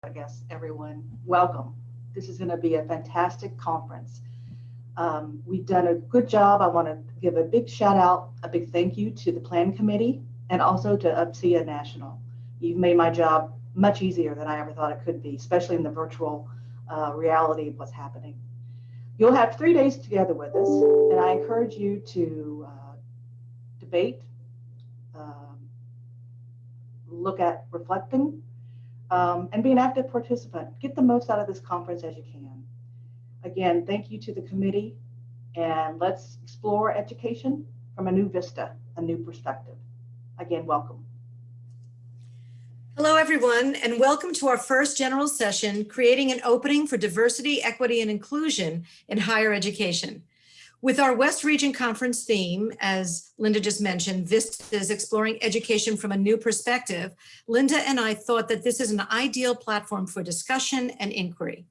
I guess everyone, welcome. This is going to be a fantastic conference. We've done a good job. I want to give a big shout out, a big thank you to the Plan Committee and also to UPSIA National. You've made my job much easier than I ever thought it could be, especially in the virtual reality of what's happening. You'll have 3 days together with us, and I encourage you to debate, um, look at reflecting, and be an active participant. Get the most out of this conference as you can. Again, thank you to the committee, and let's explore education from a new vista, a new perspective. Again, welcome. Hello, everyone, and welcome to our first general session, Creating an Opening for Diversity, Equity, and Inclusion in Higher Education. With our West Region Conference theme, as Linda just mentioned, Vistas Exploring Education from a New Perspective, Linda and I thought that this is an ideal platform for discussion and inquiry.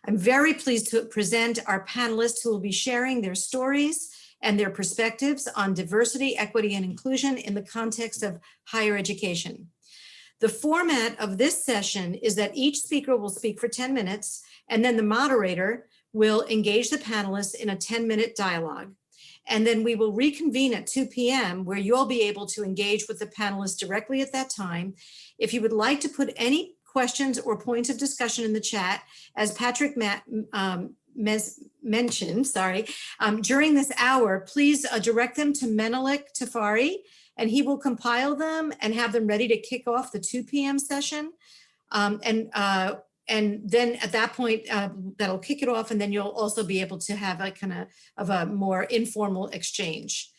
I'm very pleased to present our panelists who will be sharing their stories and their perspectives on diversity, equity, and inclusion in the context of higher education. The format of this session is that each speaker will speak for 10 minutes, and then the moderator will engage the panelists in a 10-minute dialogue. And then we will reconvene at 2 p.m. where you'll be able to engage with the panelists directly at that time. If you would like to put any questions or points of discussion in the chat, as Patrick mentioned, during this hour, please direct them to Menelik Tafari, and he will compile them and have them ready to kick off the 2 p.m. session. And then at that point, that'll kick it off, and then you'll also be able to have a kind of a more informal exchange.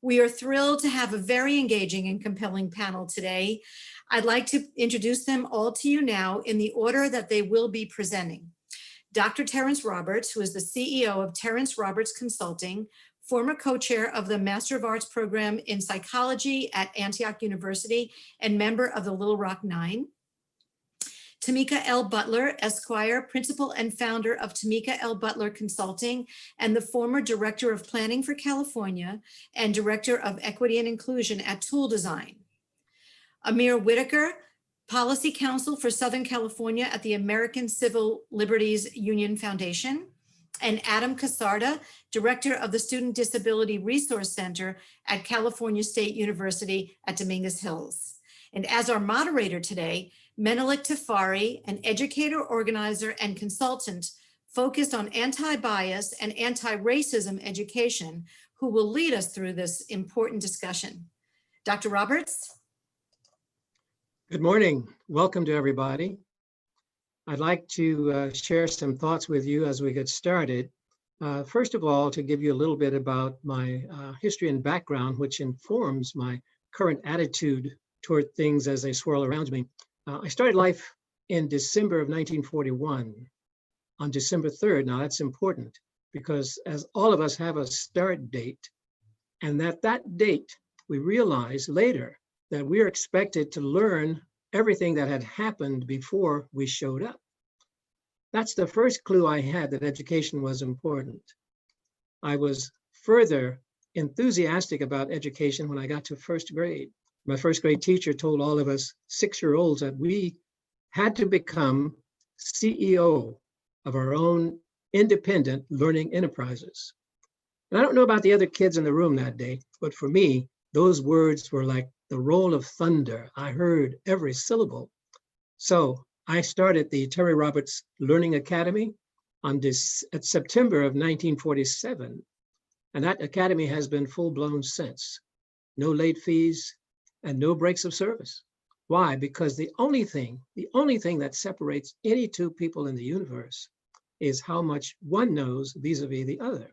We are thrilled to have a very engaging and compelling panel today. I'd like to introduce them all to you now in the order that they will be presenting. Dr. Terrence Roberts, who is the CEO of Terrence Roberts Consulting, former co-chair of the Master of Arts program in psychology at Antioch University and member of the Little Rock Nine. Tamika L. Butler, Esquire, principal and founder of Tamika L. Butler Consulting and the former director of planning for California and director of equity and inclusion at Tool Design. Amir Whitaker, policy counsel for Southern California at the American Civil Liberties Union Foundation. And Adam Casarda, director of the Student Disability Resource Center at California State University at Dominguez Hills. And as our moderator today, Menelik Tafari, an educator, organizer, and consultant focused on anti-bias and anti-racism education, who will lead us through this important discussion. Dr. Roberts? Good morning. Welcome to everybody. I'd like to share some thoughts with you as we get started. First of all, to give you a little bit about my history and background, which informs my current attitude toward things as they swirl around me. I started life in December of 1941, on December 3rd. Now that's important because as all of us have a start date, and that date, we realize later that we're expected to learn everything that had happened before we showed up. That's the first clue I had that education was important. I was further enthusiastic about education when I got to first grade. My first grade teacher told all of us 6-year-olds that we had to become CEO of our own independent learning enterprises. And I don't know about the other kids in the room that day, but for me, those words were like the roll of thunder. I heard every syllable. So I started the Terry Roberts Learning Academy at September of 1947. And that academy has been full-blown since. No late fees and no breaks of service. Why? Because the only thing that separates any two people in the universe is how much one knows vis-a-vis the other.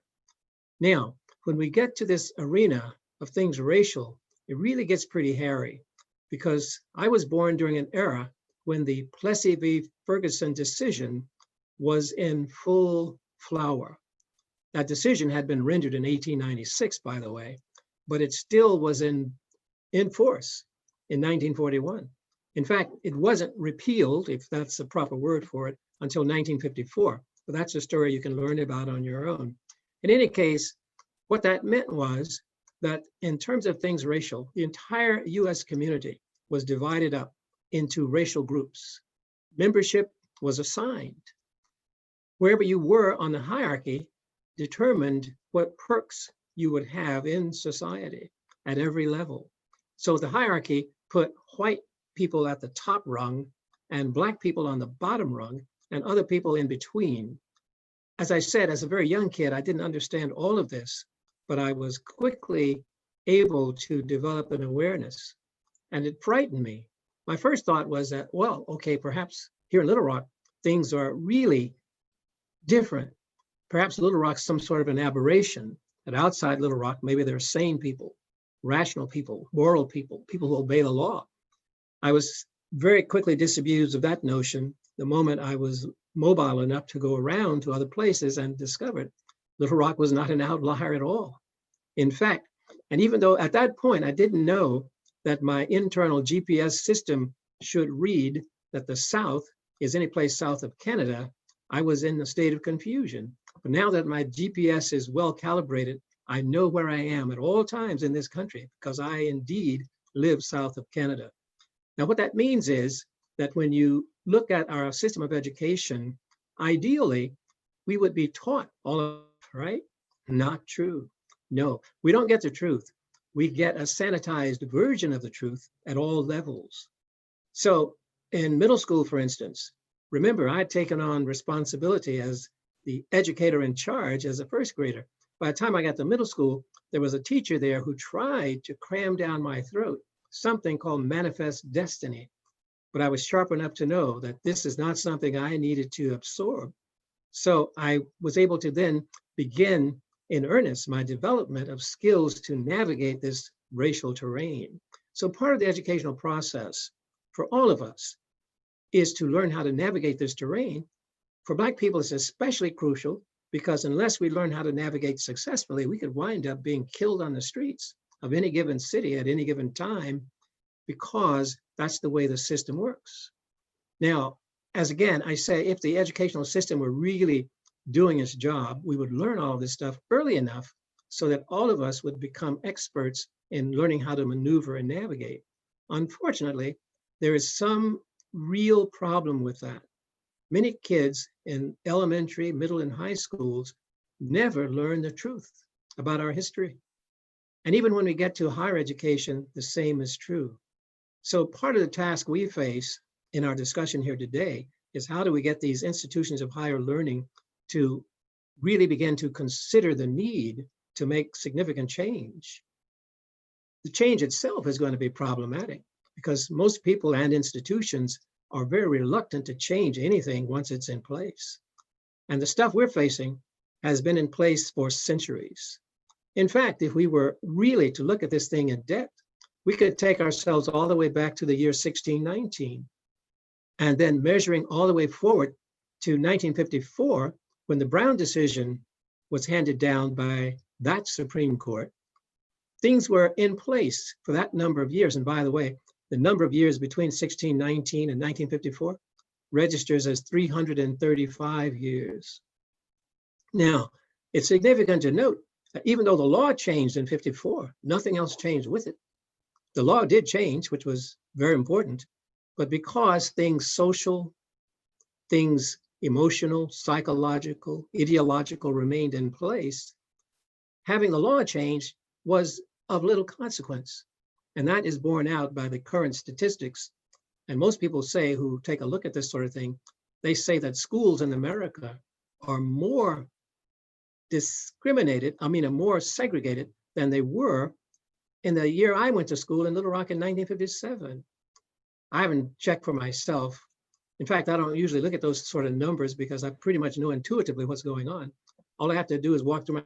Now, when we get to this arena of things racial, it really gets pretty hairy because I was born during an era when the Plessy v. Ferguson decision was in full flower. That decision had been rendered in 1896, by the way, but it still was in force in 1941. In fact, it wasn't repealed, if that's the proper word for it, until 1954. But that's a story you can learn about on your own. In any case, what that meant was that in terms of things racial, the entire US community was divided up into racial groups. Membership was assigned. Wherever you were on the hierarchy determined what perks you would have in society at every level. So the hierarchy put white people at the top rung and Black people on the bottom rung and other people in between. As I said, as a very young kid, I didn't understand all of this, but I was quickly able to develop an awareness, and it frightened me. My first thought was that, well, okay, perhaps here in Little Rock, things are really different. Perhaps Little Rock's some sort of an aberration, that outside Little Rock, maybe there are sane people, rational people, moral people, people who obey the law. I was very quickly disabused of that notion the moment I was mobile enough to go around to other places and discovered Little Rock was not an outlier at all. In fact, and even though at that point I didn't know that my internal GPS system should read that the South is any place south of Canada, I was in a state of confusion. But now that my GPS is well calibrated, I know where I am at all times in this country because I indeed live south of Canada. Now, what that means is that when you look at our system of education, ideally, we would be taught all of it, right? Not true. No, we don't get the truth. We get a sanitized version of the truth at all levels. So in middle school, for instance, remember, I had taken on responsibility as the educator in charge as a first grader. By the time I got to middle school, there was a teacher there who tried to cram down my throat something called manifest destiny. But I was sharp enough to know that this is not something I needed to absorb. So I was able to then begin in earnest my development of skills to navigate this racial terrain. So part of the educational process for all of us is to learn how to navigate this terrain. For Black people, it's especially crucial because unless we learn how to navigate successfully, we could wind up being killed on the streets of any given city at any given time because that's the way the system works. Now, as again, I say, if the educational system were really doing its job, we would learn all this stuff early enough so that all of us would become experts in learning how to maneuver and navigate. Unfortunately, there is some real problem with that. Many kids in elementary, middle, and high schools never learn the truth about our history. And even when we get to higher education, the same is true. So part of the task we face in our discussion here today is how do we get these institutions of higher learning to really begin to consider the need to make significant change. The change itself is going to be problematic because most people and institutions are very reluctant to change anything once it's in place. And the stuff we're facing has been in place for centuries. In fact, if we were really to look at this thing in depth, we could take ourselves all the way back to the year 1619 and then measuring all the way forward to 1954, when the Brown decision was handed down by that Supreme Court. Things were in place for that number of years. And by the way, the number of years between 1619 and 1954 registers as 335 years. Now, it's significant to note that even though the law changed in 54, nothing else changed with it. The law did change, which was very important, but because things social, things emotional, psychological, ideological remained in place, having the law change was of little consequence. And that is borne out by the current statistics. And most people say, who take a look at this sort of thing, they say that schools in America are more more segregated than they were in the year I went to school in Little Rock in 1957. I haven't checked for myself. In fact, I don't usually look at those sort of numbers because I pretty much know intuitively what's going on. All I have to do is walk through my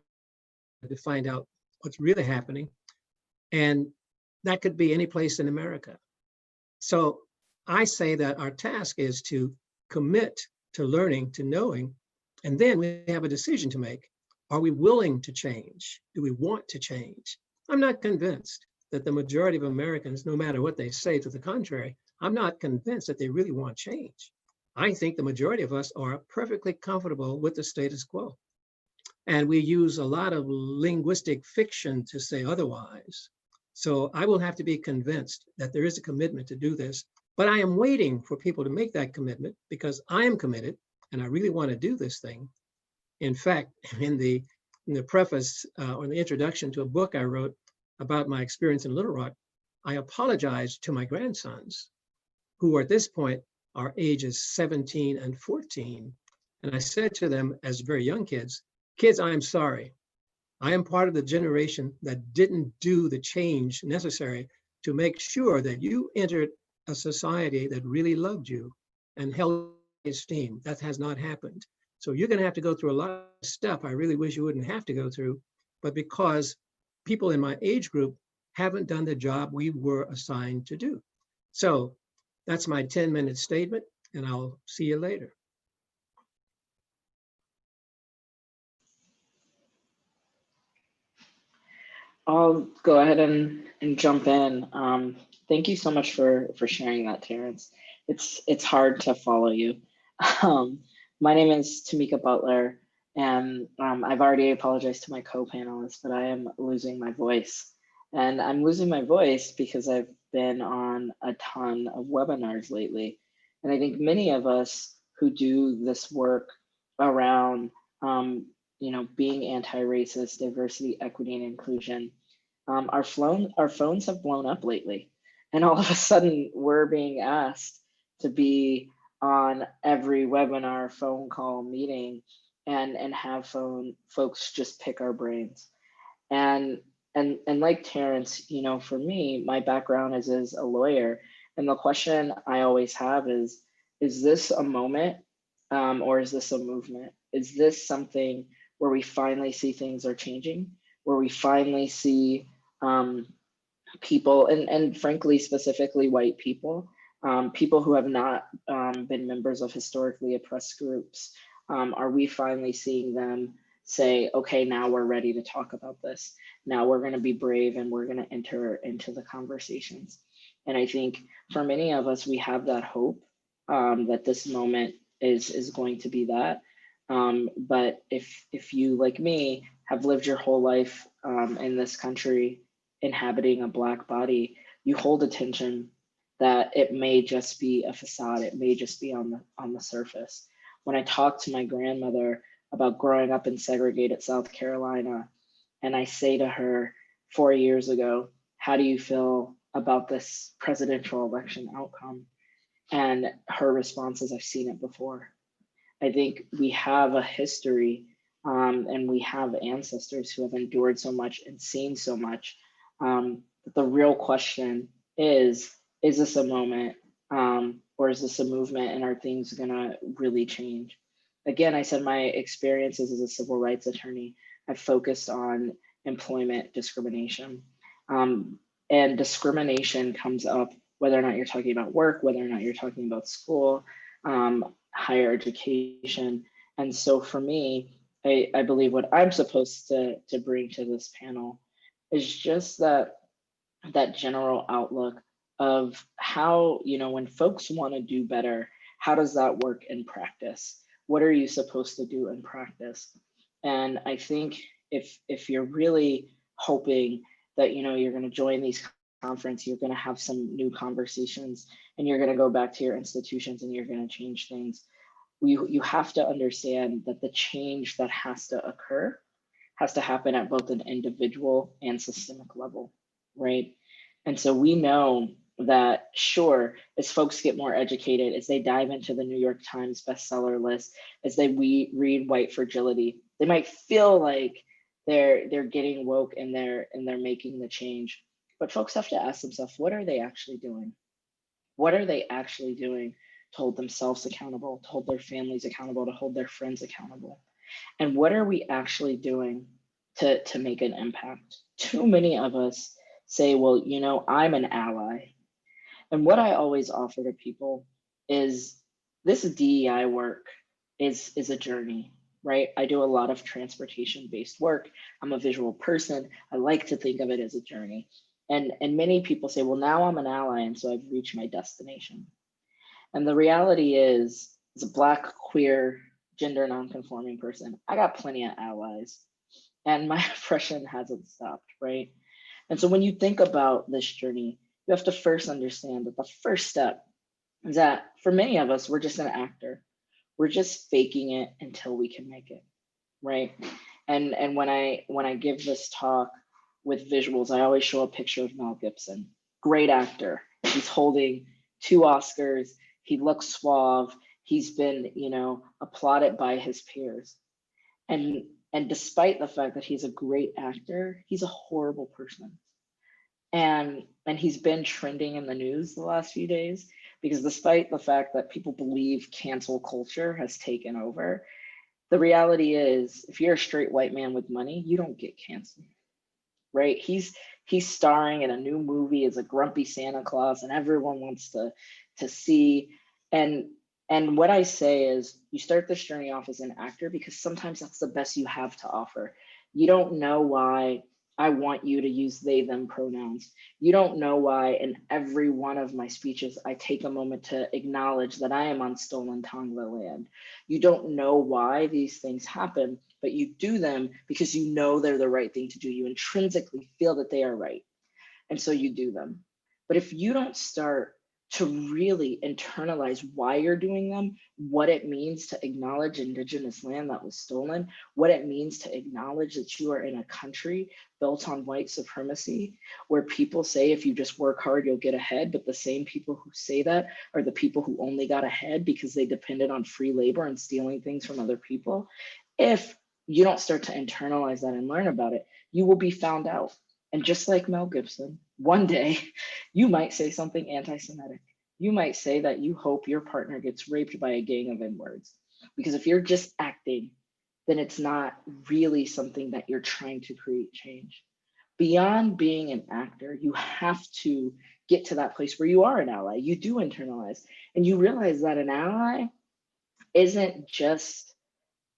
to find out what's really happening. And that could be any place in America. So I say that our task is to commit to learning, to knowing, and then we have a decision to make. Are we willing to change? Do we want to change? I'm not convinced that the majority of Americans, no matter what they say to the contrary, I'm not convinced that they really want change. I think the majority of us are perfectly comfortable with the status quo. And we use a lot of linguistic fiction to say otherwise. So I will have to be convinced that there is a commitment to do this. But I am waiting for people to make that commitment because I am committed and I really want to do this thing. In fact, in the preface or in the introduction to a book I wrote about my experience in Little Rock, I apologized to my grandsons, who at this point are ages 17 and 14. And I said to them as very young kids, I am sorry. I am part of the generation that didn't do the change necessary to make sure that you entered a society that really loved you and held esteem. That has not happened. So you're going to have to go through a lot of stuff I really wish you wouldn't have to go through, but because people in my age group haven't done the job we were assigned to do. So that's my 10-minute statement, and I'll see you later. I'll go ahead and jump in. Thank you so much for sharing that, Terrence. It's hard to follow you. My name is Tamika Butler, and I've already apologized to my co-panelists, but I am losing my voice. And I'm losing my voice because I've been on a ton of webinars lately. And I think many of us who do this work around being anti-racist, diversity, equity, and inclusion, our phones have blown up lately. And all of a sudden we're being asked to be on every webinar, phone call, meeting, and have folks just pick our brains. And like Terrence, for me, my background is as a lawyer. And the question I always have is this a moment or is this a movement? Is this something where we finally see things are changing, where we finally see people, and frankly, specifically white people, people who have not been members of historically oppressed groups, are we finally seeing them say, okay, now we're ready to talk about this. Now we're going to be brave and we're going to enter into the conversations. And I think for many of us, we have that hope that this moment is going to be that. But if you, like me, have lived your whole life in this country, inhabiting a Black body, you hold a tension that it may just be a facade. It may just be on the surface. When I talk to my grandmother about growing up in segregated South Carolina, and I say to her 4 years ago, how do you feel about this presidential election outcome? And her response is, I've seen it before. I think we have a history and we have ancestors who have endured so much and seen so much. The real question is this a moment or is this a movement, and are things gonna really change? Again, I said my experiences as a civil rights attorney, I've focused on employment discrimination. And discrimination comes up whether or not you're talking about work, whether or not you're talking about school, higher education. And so for me, I believe what I'm supposed to bring to this panel is just that general outlook of how, when folks want to do better, how does that work in practice? What are you supposed to do in practice? And I think if you're really hoping that, you're going to join these conference, you're going to have some new conversations, and you're going to go back to your institutions and you're going to change things, you have to understand that the change that has to occur has to happen at both an individual and systemic level, right? And so we know that, sure, as folks get more educated, as they dive into the New York Times bestseller list, as they read White Fragility, they might feel like they're getting woke and they're making the change. But folks have to ask themselves, what are they actually doing? What are they actually doing to hold themselves accountable, to hold their families accountable, to hold their friends accountable? And what are we actually doing to make an impact? Too many of us say, well, I'm an ally. And what I always offer to people is this DEI work is a journey, right? I do a lot of transportation-based work. I'm a visual person. I like to think of it as a journey. And many people say, well, now I'm an ally, and so I've reached my destination. And the reality is, as a Black, queer, gender nonconforming person, I got plenty of allies, and my oppression hasn't stopped, right? And so when you think about this journey, you have to first understand that the first step is that for many of us, we're just an actor. We're just faking it until we can make it, right? And when I give this talk with visuals, I always show a picture of Mel Gibson. Great actor. He's holding 2 Oscars. He looks suave. He's been, applauded by his peers. And despite the fact that he's a great actor, he's a horrible person. And he's been trending in the news the last few days because despite the fact that people believe cancel culture has taken over, the reality is if you're a straight white man with money, you don't get canceled, right? He's starring in a new movie as a grumpy Santa Claus and everyone wants to see. And what I say is you start this journey off as an actor because sometimes that's the best you have to offer. You don't know why I want you to use they, them pronouns. You don't know why in every one of my speeches, I take a moment to acknowledge that I am on stolen Tongva land. You don't know why these things happen, but you do them because you know they're the right thing to do. You intrinsically feel that they are right. And so you do them. But if you don't start to really internalize why you're doing them, what it means to acknowledge Indigenous land that was stolen, what it means to acknowledge that you are in a country built on white supremacy, where people say if you just work hard, you'll get ahead, but the same people who say that are the people who only got ahead because they depended on free labor and stealing things from other people. If you don't start to internalize that and learn about it, you will be found out. And just like Mel Gibson, one day you might say something anti-Semitic. You might say that you hope your partner gets raped by a gang of N-words. Because if you're just acting, then it's not really something that you're trying to create change. Beyond being an actor, you have to get to that place where you are an ally. You do internalize and you realize that an ally isn't just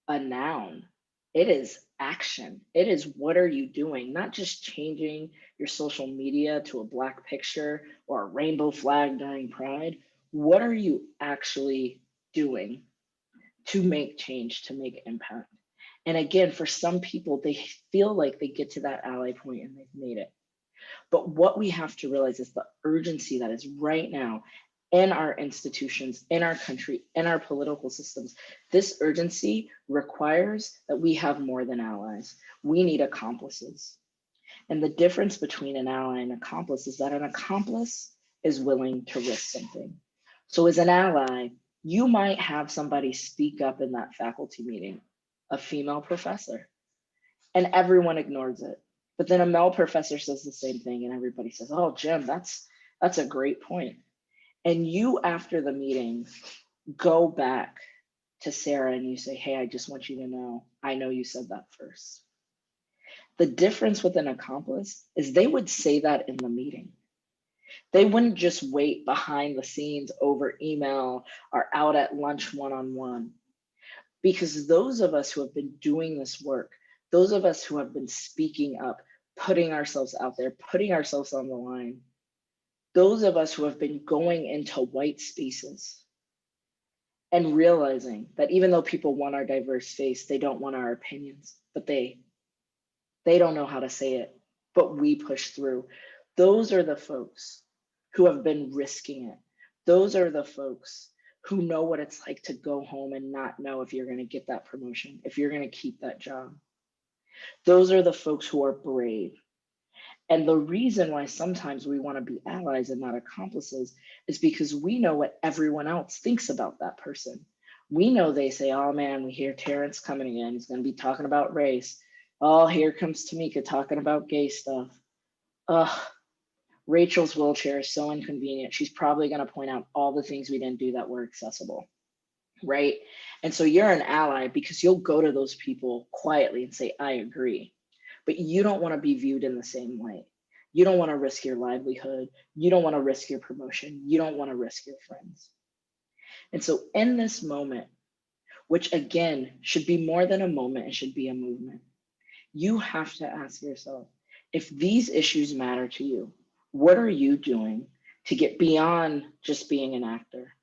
a noun. It is action. It is what are you doing? Not just changing your social media to a black picture or a rainbow flag during Pride. What are you actually doing to make change, to make impact? And again, for some people, they feel like they get to that ally point and they've made it. But what we have to realize is the urgency that is right now in our institutions, in our country, in our political systems. This urgency requires that we have more than allies. We need accomplices. And the difference between an ally and accomplice is that an accomplice is willing to risk something. So as an ally, you might have somebody speak up in that faculty meeting, a female professor, and everyone ignores it. But then a male professor says the same thing and everybody says, oh, Jim, that's a great point. And you, after the meeting, go back to Sarah and you say, hey, I just want you to know, I know you said that first. The difference with an accomplice is they would say that in the meeting. They wouldn't just wait behind the scenes over email or out at lunch one-on-one. Because those of us who have been doing this work, those of us who have been speaking up, putting ourselves out there, putting ourselves on the line, those of us who have been going into white spaces and realizing that even though people want our diverse face, they don't want our opinions, but they don't know how to say it, but we push through. Those are the folks who have been risking it. Those are the folks who know what it's like to go home and not know if you're going to get that promotion, if you're going to keep that job. Those are the folks who are brave. And the reason why sometimes we want to be allies and not accomplices is because we know what everyone else thinks about that person. We know they say, oh man, we hear Terrence coming again. He's going to be talking about race. Oh, here comes Tamika talking about gay stuff. Ugh, Rachel's wheelchair is so inconvenient. She's probably going to point out all the things we didn't do that were accessible, right? And so you're an ally because you'll go to those people quietly and say, I agree. But you don't want to be viewed in the same way. You don't want to risk your livelihood. You don't want to risk your promotion. You don't want to risk your friends. And so in this moment, which again, should be more than a moment, it should be a movement. You have to ask yourself, if these issues matter to you, what are you doing to get beyond just being an actor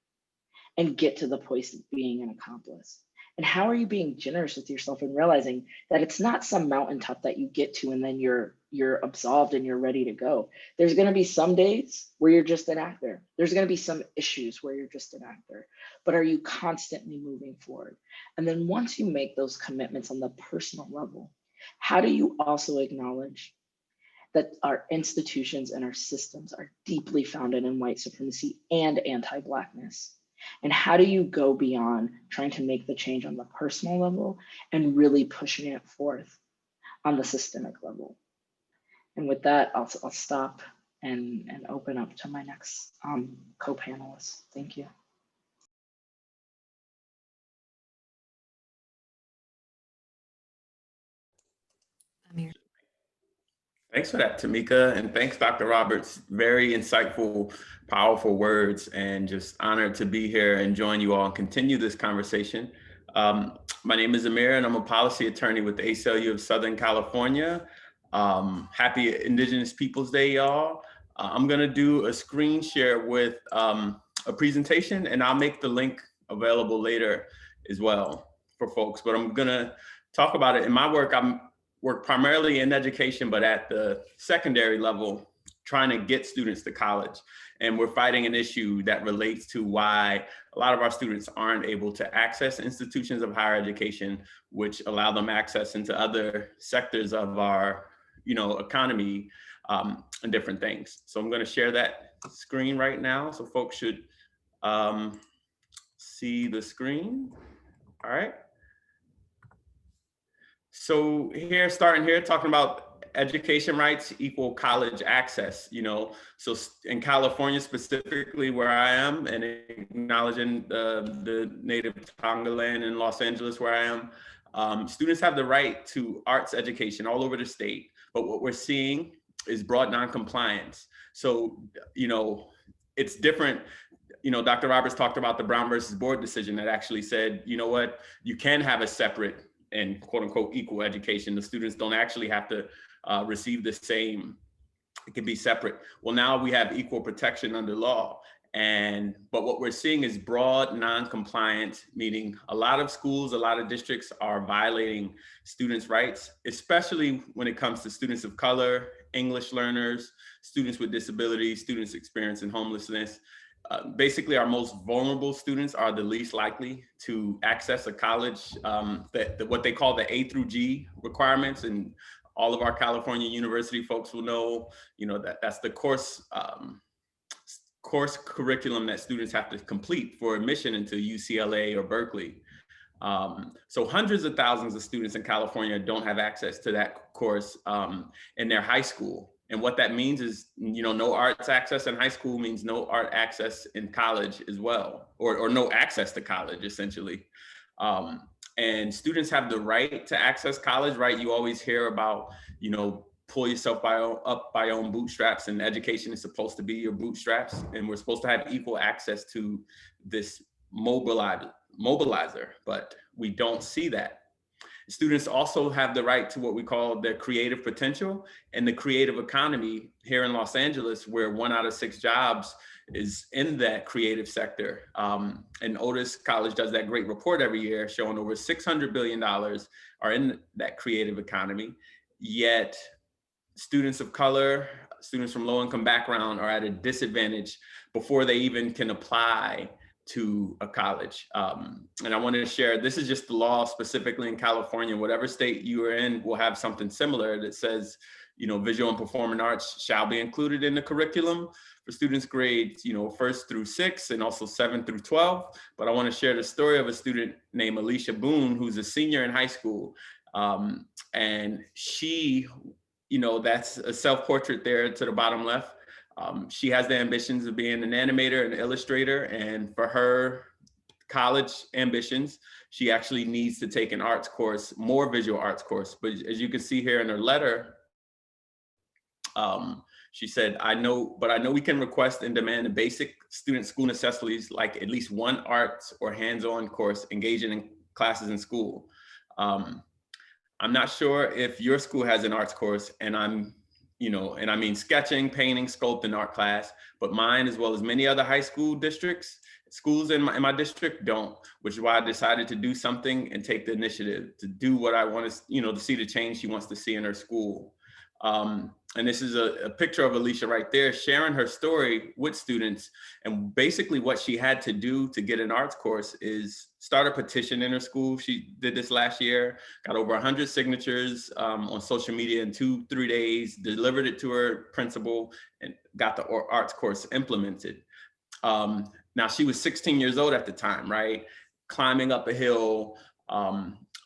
and get to the place of being an accomplice? And how are you being generous with yourself and realizing that it's not some mountaintop that you get to and then you're absolved and you're ready to go. There's going to be some days where you're just an actor. There's going to be some issues where you're just an actor, but are you constantly moving forward? And then once you make those commitments on the personal level, how do you also acknowledge that our institutions and our systems are deeply founded in white supremacy and anti-Blackness? And how do you go beyond trying to make the change on the personal level and really pushing it forth on the systemic level? And with that, I'll stop and open up to my next co-panelists. Thank you. Amir. Thanks for that, Tamika, and thanks, Dr. Roberts. Very insightful, powerful words, and just honored to be here and join you all and continue this conversation. My name is Amir, and I'm a policy attorney with the ACLU of Southern California. Happy Indigenous Peoples Day, y'all. I'm gonna do a screen share with a presentation, and I'll make the link available later as well for folks, but I'm gonna talk about it. In my work, I'm work primarily in education, but at the secondary level, trying to get students to college. And we're fighting an issue that relates to why a lot of our students aren't able to access institutions of higher education, which allow them access into other sectors of our, economy and different things. So I'm going to share that screen right now. So folks should see the screen. All right. So starting here, talking about education rights, equal college access, so in California specifically where I am, and acknowledging the native Tonga land in Los Angeles where I am, students have the right to arts education all over the state. But what we're seeing is broad noncompliance. So, it's different. Dr. Roberts talked about the Brown versus Board decision that actually said, you know what, you can have a separate and quote unquote equal education. The students don't actually have to receive the same, it can be separate. Well, now we have equal protection under law. But what we're seeing is broad non-compliance, meaning a lot of schools, a lot of districts are violating students' rights, especially when it comes to students of color, English learners, students with disabilities, students experiencing homelessness. Basically, our most vulnerable students are the least likely to access a college, what they call the A through G requirements. And all of our California university folks will know, that's the course curriculum that students have to complete for admission into UCLA or Berkeley. So hundreds of thousands of students in California don't have access to that course in their high school. And what that means is, no arts access in high school means no art access in college as well, or no access to college, essentially. And students have the right to access college, right? You always hear about, pull yourself up by your own bootstraps, and education is supposed to be your bootstraps. And we're supposed to have equal access to this mobilizer, but we don't see that. Students also have the right to what we call their creative potential and the creative economy here in Los Angeles, where 1 out of 6 jobs is in that creative sector. And Otis College does that great report every year showing over $600 billion are in that creative economy. Yet students of color, students from low income background are at a disadvantage before they even can apply to a college. And I wanted to share, this is just the law specifically in California. Whatever state you are in will have something similar that says, visual and performing arts shall be included in the curriculum for students grades, 1st through 6th and also 7th through 12. But I want to share the story of a student named Alicia Boone, who's a senior in high school. And she, that's a self-portrait there to the bottom left. She has the ambitions of being an animator and illustrator, and for her college ambitions, she actually needs to take an arts course, more visual arts course. But as you can see here in her letter, she said, I know we can request and demand the basic student school necessities, like at least one arts or hands-on course engaging in classes in school. I'm not sure if your school has an arts course, and and I mean sketching, painting, sculpting, art class, but mine, as well as many other high school districts, schools in my district don't, which is why I decided to do something and take the initiative to do what I want to, to see the change she wants to see in her school. And this is a picture of Alicia right there, sharing her story with students. And basically what she had to do to get an arts course is start a petition in her school. She did this last year, got over 100 signatures on social media in 2-3 days, delivered it to her principal, and got the arts course implemented. Now she was 16 years old at the time, right? Climbing up a hill,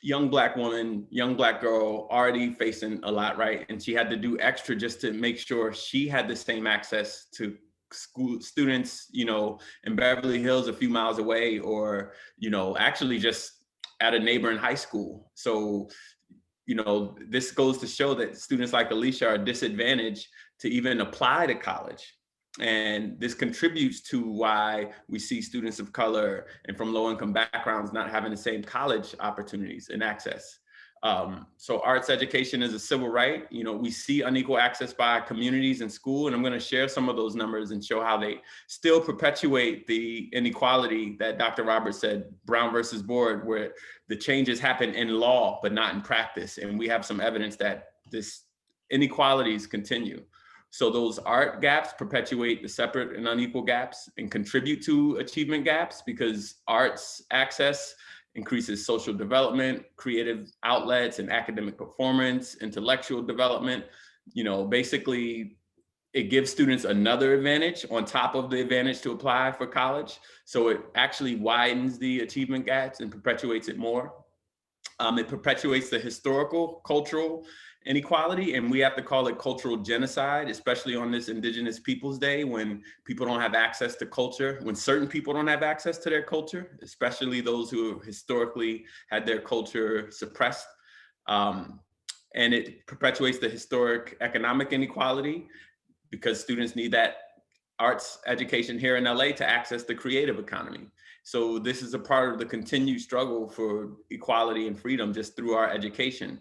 young Black woman, young Black girl, already facing a lot, right? And she had to do extra just to make sure she had the same access to school students, in Beverly Hills a few miles away, or, actually just at a neighboring high school. So, this goes to show that students like Alicia are disadvantaged to even apply to college. And this contributes to why we see students of color and from low-income backgrounds not having the same college opportunities and access. So arts education is a civil right. We see unequal access by communities and school, and I'm going to share some of those numbers and show how they still perpetuate the inequality that Dr. Roberts said, Brown versus Board, where the changes happen in law, but not in practice. And we have some evidence that this inequalities continue. So those art gaps perpetuate the separate and unequal gaps and contribute to achievement gaps, because arts access increases social development, creative outlets, and academic performance, intellectual development. Basically, it gives students another advantage on top of the advantage to apply for college. So it actually widens the achievement gaps and perpetuates it more. It perpetuates the historical, cultural inequality, and we have to call it cultural genocide, especially on this Indigenous Peoples Day, when people don't have access to culture, when certain people don't have access to their culture, especially those who have historically had their culture suppressed. And it perpetuates the historic economic inequality, because students need that arts education here in LA to access the creative economy. So this is a part of the continued struggle for equality and freedom just through our education.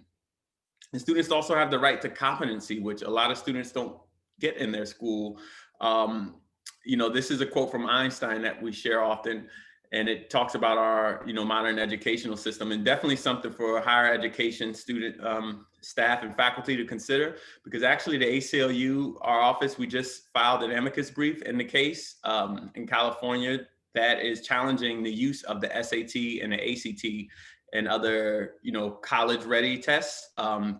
And students also have the right to competency, which a lot of students don't get in their school. This is a quote from Einstein that we share often, and it talks about our, modern educational system, and definitely something for higher education student staff and faculty to consider, because actually the ACLU, our office, we just filed an amicus brief in the case in California that is challenging the use of the SAT and the ACT and other, college ready tests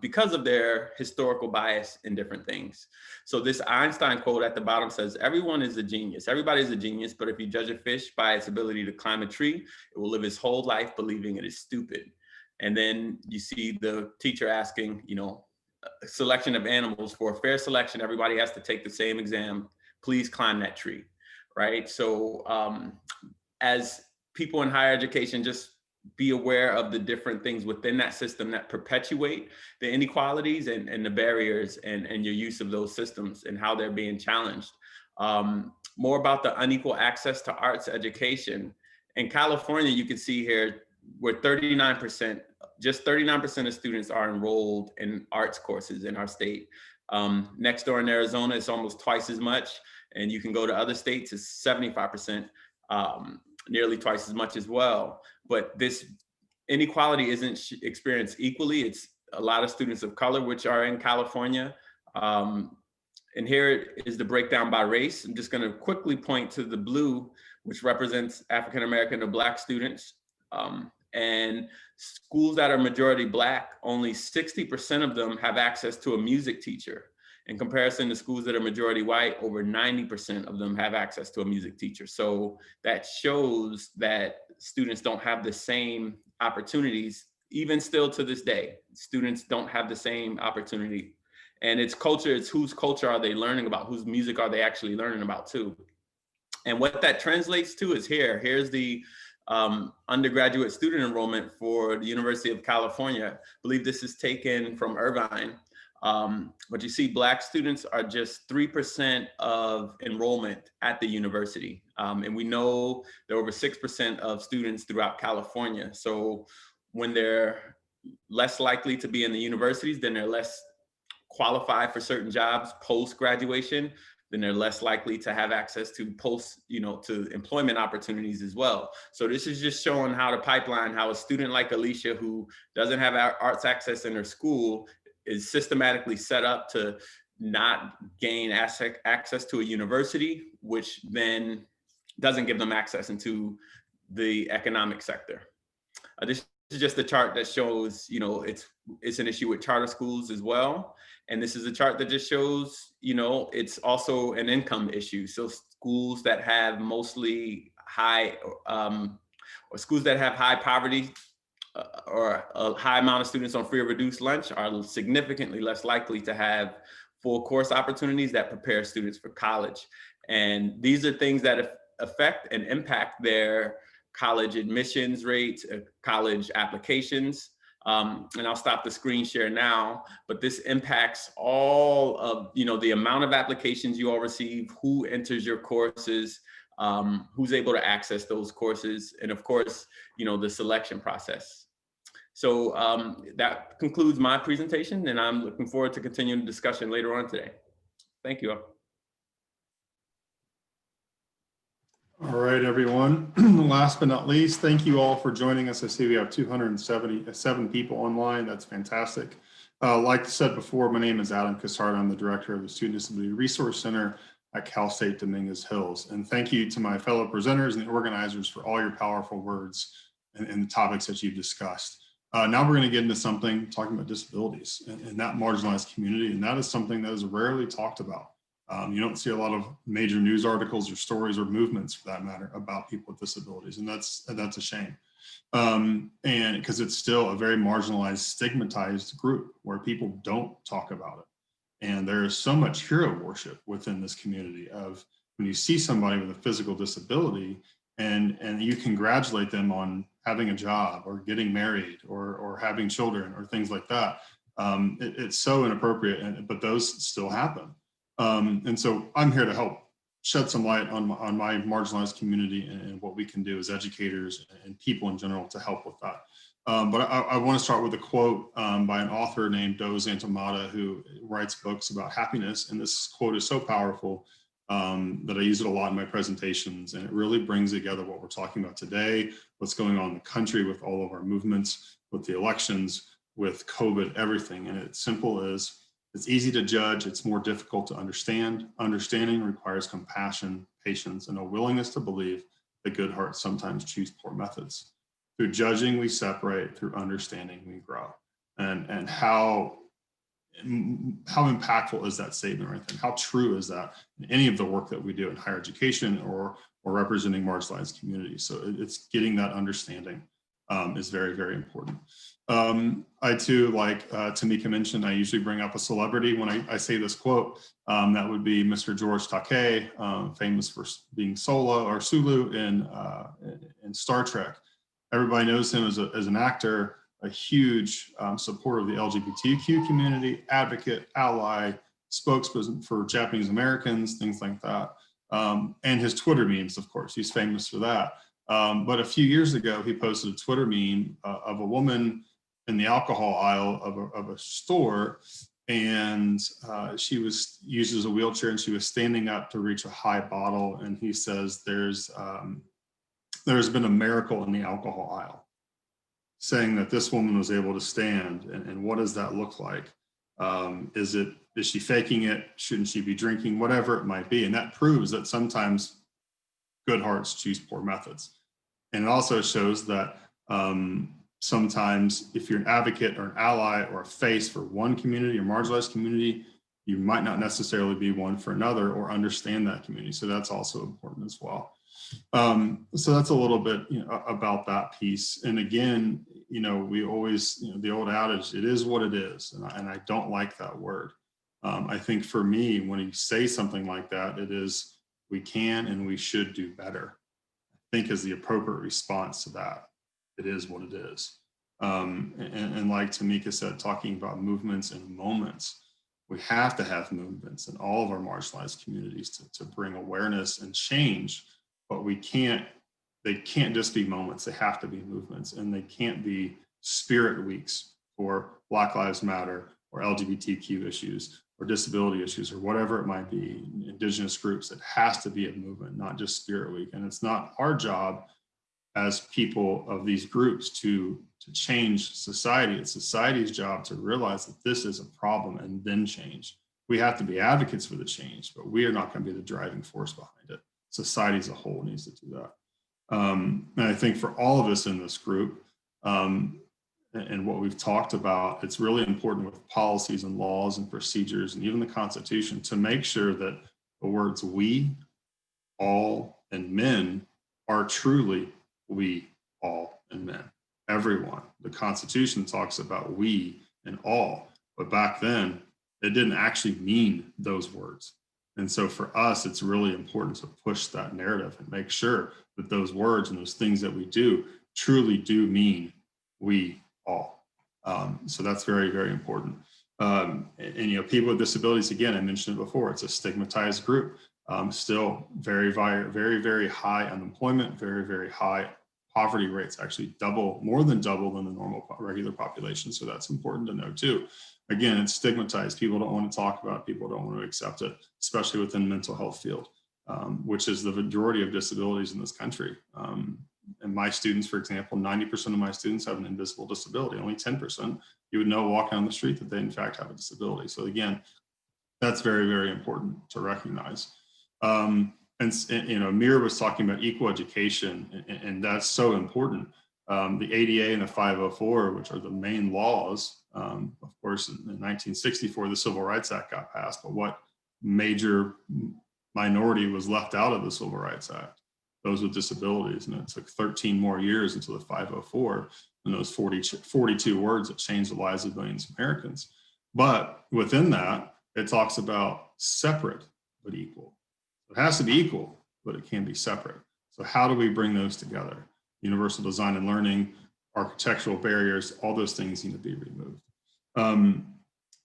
because of their historical bias in different things. So this Einstein quote at the bottom says, everyone is a genius. Everybody is a genius, but if you judge a fish by its ability to climb a tree, it will live its whole life believing it is stupid. And then you see the teacher asking, a selection of animals for a fair selection, everybody has to take the same exam. Please climb that tree, right? So as people in higher education, just be aware of the different things within that system that perpetuate the inequalities and the barriers and your use of those systems and how they're being challenged. More about the unequal access to arts education. In California, you can see here where 39%, just 39% of students are enrolled in arts courses in our state. Next door in Arizona, it's almost twice as much. And you can go to other states, it's 75%. Nearly twice as much as well. But this inequality isn't experienced equally. It's a lot of students of color, which are in California. And here is the breakdown by race. I'm just gonna quickly point to the blue, which represents African-American or Black students. And schools that are majority Black, only 60% of them have access to a music teacher. In comparison to schools that are majority white, over 90% of them have access to a music teacher. So that shows that students don't have the same opportunities, even still to this day. Students don't have the same opportunity. And it's culture, it's whose culture are they learning about, whose music are they actually learning about too. And what that translates to is here's the undergraduate student enrollment for the University of California. I believe this is taken from Irvine. But you see Black students are just 3% of enrollment at the university. And we know there are over 6% of students throughout California. So when they're less likely to be in the universities, then they're less qualified for certain jobs post-graduation. then they're less likely to have access to to employment opportunities as well. So this is just showing how the pipeline, how a student like Alicia, who doesn't have arts access in her school, is systematically set up to not gain access to a university, which then doesn't give them access into the economic sector. This is just a chart that shows, it's an issue with charter schools as well. And this is a chart that just shows, it's also an income issue. So schools that have mostly high, or schools that have high poverty or a high amount of students on free or reduced lunch are significantly less likely to have full course opportunities that prepare students for college. And these are things that affect and impact their college admissions rates, college applications. And I'll stop the screen share now, but this impacts all of, the amount of applications you all receive, who enters your courses, who's able to access those courses, and of course, the selection process. So that concludes my presentation, and I'm looking forward to continuing the discussion later on today. Thank you all. All right, everyone. Last but not least, thank you all for joining us. I see we have 277 people online. That's fantastic. Like I said before, my name is Adam Cassard. I'm the director of the Student Disability Resource Center at Cal State Dominguez Hills. And thank you to my fellow presenters and the organizers for all your powerful words and the topics that you've discussed. Now we're going to get into something talking about disabilities and that marginalized community. And that is something that is rarely talked about. You don't see a lot of major news articles or stories or movements, for that matter, about people with disabilities, and that's a shame. And because it's still a very marginalized, stigmatized group where people don't talk about it. And there is so much hero worship within this community of when you see somebody with a physical disability and you congratulate them on having a job or getting married or having children or things like that. It's so inappropriate, but those still happen. And so I'm here to help shed some light on my marginalized community and what we can do as educators and people in general to help with that. But I want to start with a quote by an author named Do Zantamata, who writes books about happiness. And this quote is so powerful that I use it a lot in my presentations. And it really brings together what we're talking about today, what's going on in the country with all of our movements, with the elections, with COVID, everything. And it's simple as, it's easy to judge, it's more difficult to understand. Understanding requires compassion, patience, and a willingness to believe that good hearts sometimes choose poor methods. Through judging, we separate. Through understanding, we grow. And how impactful is that statement right there? How true is that in any of the work that we do in higher education or representing marginalized communities? So it's getting that understanding is very, very important. I too, like Tamika mentioned, I usually bring up a celebrity when I say this quote. That would be Mr. George Takei, famous for being Sulu in Star Trek. Everybody knows him as an actor, a huge supporter of the LGBTQ community, advocate, ally, spokesperson for Japanese Americans, things like that. And his Twitter memes, of course, he's famous for that. But a few years ago, he posted a Twitter meme of a woman in the alcohol aisle of a store, and she uses a wheelchair, and she was standing up to reach a high bottle, and he says, there's been a miracle in the alcohol aisle, saying that this woman was able to stand, and what does that look like? Is she faking it? Shouldn't she be drinking? Whatever it might be. And that proves that sometimes good hearts choose poor methods. And it also shows that sometimes if you're an advocate or an ally or a face for one community or marginalized community, you might not necessarily be one for another or understand that community. So that's also important as well. So that's a little bit about that piece. And again, we always, the old adage, it is what it is. And I don't like that word. I think for me, when you say something like that, it is, we can and we should do better, I think is the appropriate response to that. It is what it is. And like Tamika said, talking about movements and moments, we have to have movements in all of our marginalized communities to bring awareness and change, but they can't just be moments, they have to be movements, and they can't be spirit weeks for Black Lives Matter or LGBTQ issues or disability issues or whatever it might be, indigenous groups. It has to be a movement, not just Spirit Week. And it's not our job as people of these groups to change society. It's society's job to realize that this is a problem and then change. We have to be advocates for the change, but we are not going to be the driving force behind it. Society as a whole needs to do that. And I think for all of us in this group, and what we've talked about, it's really important with policies and laws and procedures and even the Constitution to make sure that the words we, all, and men are truly we, all, and men, everyone. The Constitution talks about we and all, but back then it didn't actually mean those words. And so for us, it's really important to push that narrative and make sure that those words and those things that we do truly do mean we all. So that's very, very important. And you know, people with disabilities, again, I mentioned it before, it's a stigmatized group. Still very, very high unemployment, very, very high poverty rates, actually more than double than the normal regular population. So that's important to know too. Again, it's stigmatized. People don't want to talk about it. People don't want to accept it, especially within the mental health field, which is the majority of disabilities in this country. And my students, for example, 90% of my students have an invisible disability. Only 10% you would know walking on the street that they in fact have a disability. So again, that's very, very important to recognize. And you know, Amir was talking about equal education, and that's so important. The ADA and the 504, which are the main laws, of course, in 1964, the Civil Rights Act got passed, but what major minority was left out of the Civil Rights Act? Those with disabilities, and it took 13 more years until the 504 and those 42 words that changed the lives of millions of Americans. But within that, it talks about separate but equal. It has to be equal, but it can be separate. So how do we bring those together? Universal design and learning, architectural barriers, all those things need to be removed.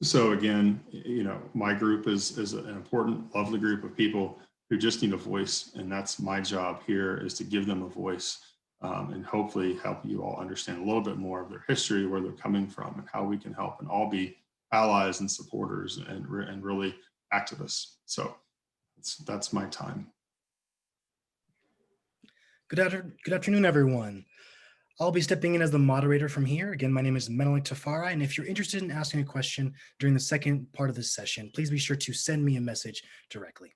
So again, you know, my group is an important, lovely group of people who just need a voice. And that's my job here, is to give them a voice and hopefully help you all understand a little bit more of their history, where they're coming from, and how we can help and all be allies and supporters and really activists. So that's my time. Good afternoon, everyone. I'll be stepping in as the moderator from here. Again, my name is Menelik Tafari, and if you're interested in asking a question during the second part of this session, please be sure to send me a message directly.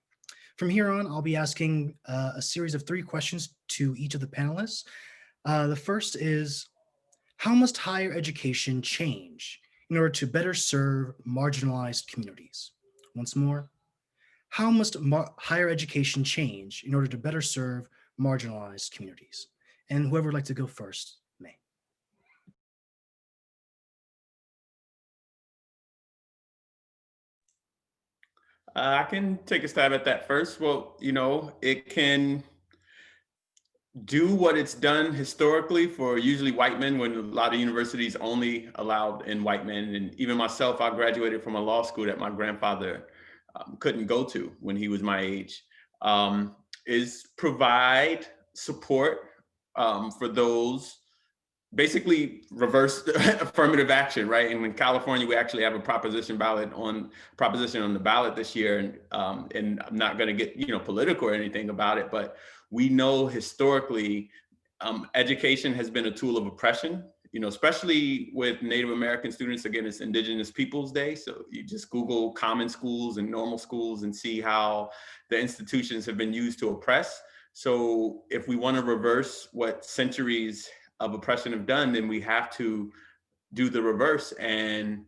From here on, I'll be asking a series of 3 questions to each of the panelists. The first is, how must higher education change in order to better serve marginalized communities? Once more, how must higher education change in order to better serve marginalized communities? And whoever would like to go first may. I can take a stab at that first. Well, you know, it can do what it's done historically for usually white men, when a lot of universities only allowed in white men. And even myself, I graduated from a law school that my grandfather couldn't go to when he was my age, is provide support for those, basically reverse affirmative action, right? And in California, we actually have a proposition on the ballot this year, and I'm not going to get, you know, political or anything about it, but we know historically education has been a tool of oppression, you know, especially with Native American students. Again, it's Indigenous Peoples Day, so you just Google common schools and normal schools and see how the institutions have been used to oppress. So if we want to reverse what centuries of oppression have done, then we have to do the reverse and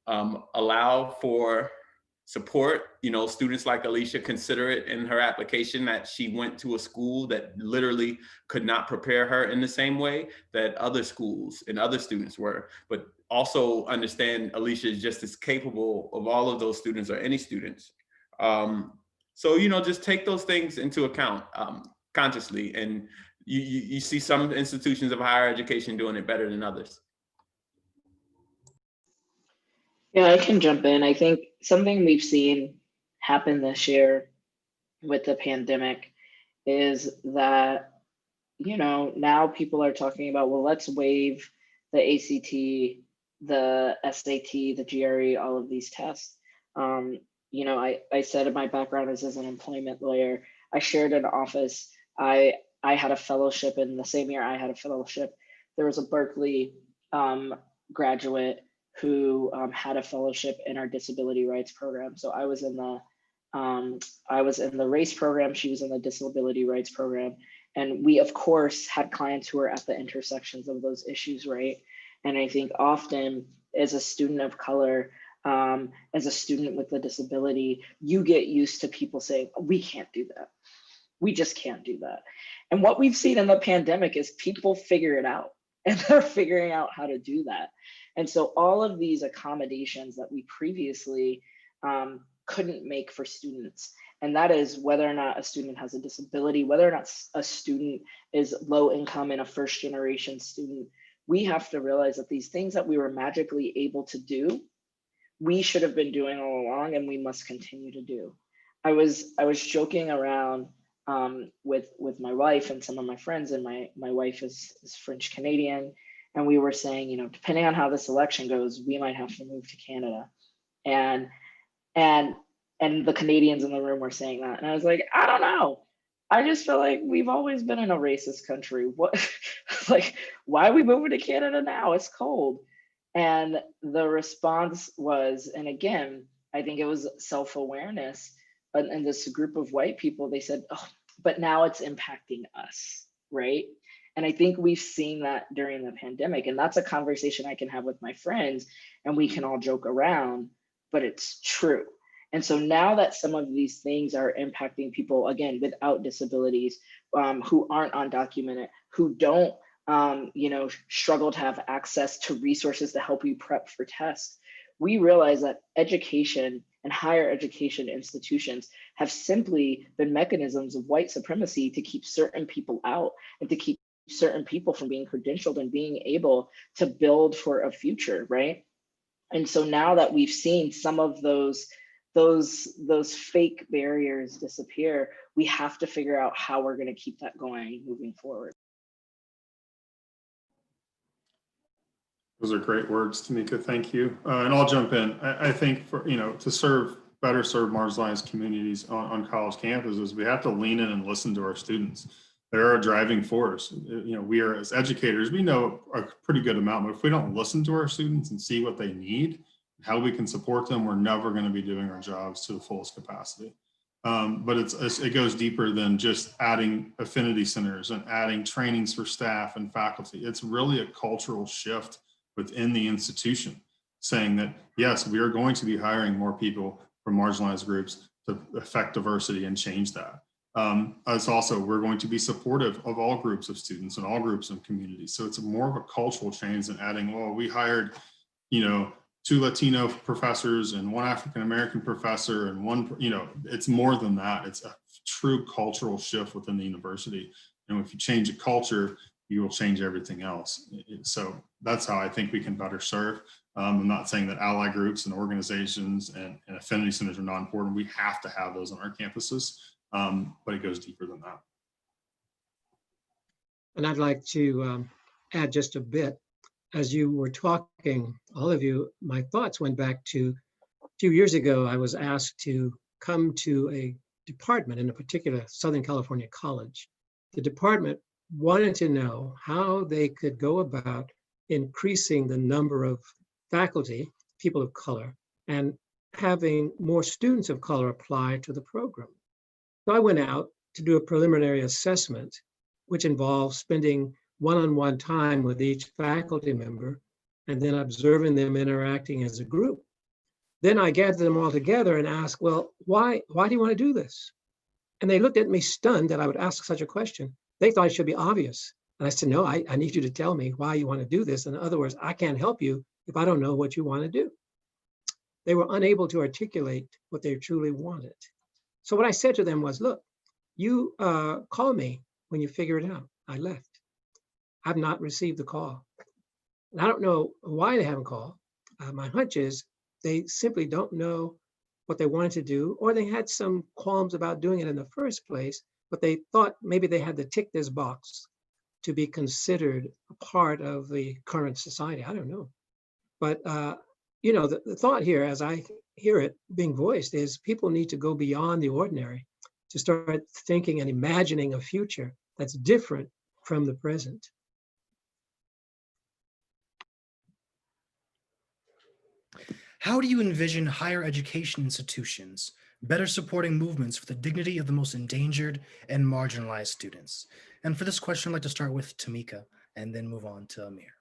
allow for support. You know, students like Alicia consider it in her application that she went to a school that literally could not prepare her in the same way that other schools and other students were, but also understand Alicia is just as capable of all of those students or any students. So, you know, just take those things into account consciously, and you see some institutions of higher education doing it better than others. Yeah, I can jump in. I think something we've seen happen this year with the pandemic is that, you know, now people are talking about, well, let's waive the ACT, the SAT, the GRE, all of these tests. You know, I said my background is as an employment lawyer. I shared an office. I had a fellowship in the same year I had a fellowship. There was a Berkeley graduate who had a fellowship in our disability rights program. So I was in the race program. She was in the disability rights program. And we, of course, had clients who were at the intersections of those issues, right? And I think often as a student of color, as a student with a disability, you get used to people saying, we can't do that. We just can't do that. And what we've seen in the pandemic is people figure it out, and they're figuring out how to do that. And so all of these accommodations that we previously couldn't make for students, and that is whether or not a student has a disability, whether or not a student is low income and a first generation student, we have to realize that these things that we were magically able to do, we should have been doing all along, and we must continue to do. I was joking around with my wife and some of my friends, and my wife is French Canadian, and we were saying, you know, depending on how this election goes, we might have to move to Canada, and the Canadians in the room were saying that, and I was like, I don't know. I just feel like we've always been in a racist country. What, like, why are we moving to Canada now? It's cold. And the response was, and again, I think it was self-awareness, and this group of white people, they said, oh, but now it's impacting us, right? And I think we've seen that during the pandemic, and that's a conversation I can have with my friends, and we can all joke around, but it's true. And so now that some of these things are impacting people, again, without disabilities, who aren't undocumented, who don't, you know, struggle to have access to resources to help you prep for tests, we realize that education and higher education institutions have simply been mechanisms of white supremacy to keep certain people out and to keep certain people from being credentialed and being able to build for a future, right? And so now that we've seen some of those fake barriers disappear, we have to figure out how we're going to keep that going moving forward. Those are great words, Tamika. Thank you. And I'll jump in. I think for, you know, to better serve marginalized communities on college campuses, we have to lean in and listen to our students. They're a driving force. You know, we are, as educators, we know a pretty good amount, but if we don't listen to our students and see what they need, how we can support them, we're never going to be doing our jobs to the fullest capacity. But it goes deeper than just adding affinity centers and adding trainings for staff and faculty. It's really a cultural shift within the institution, saying that, yes, we are going to be hiring more people from marginalized groups to affect diversity and change that. It's also, we're going to be supportive of all groups of students and all groups of communities. So it's more of a cultural change than adding, well, we hired, you know, 2 Latino professors and 1 African-American professor and 1, you know, it's more than that. It's a true cultural shift within the university. And if you change a culture, you will change everything else. So that's how I think we can better serve. I'm not saying that ally groups and organizations and affinity centers are not important. We have to have those on our campuses, but it goes deeper than that. And I'd like to add just a bit. As you were talking, all of you, my thoughts went back to a few years ago. I was asked to come to a department in a particular Southern California college. The department wanted to know how they could go about increasing the number of faculty, people of color, and having more students of color apply to the program. So I went out to do a preliminary assessment, which involves spending one-on-one time with each faculty member and then observing them interacting as a group. Then I gathered them all together and asked, well, why do you want to do this? And they looked at me stunned that I would ask such a question. They thought it should be obvious. And I said, no, I need you to tell me why you want to do this. In other words, I can't help you if I don't know what you want to do. They were unable to articulate what they truly wanted. So what I said to them was, look, you call me when you figure it out. I left. I've not received the call. And I don't know why they haven't called. My hunch is they simply don't know what they wanted to do, or they had some qualms about doing it in the first place, but they thought maybe they had to tick this box to be considered a part of the current society. I don't know. But, you know, the thought here, as I hear it being voiced is people need to go beyond the ordinary to start thinking and imagining a future that's different from the present. How do you envision higher education institutions better supporting movements for the dignity of the most endangered and marginalized students? And for this question, I'd like to start with Tamika and then move on to Amir.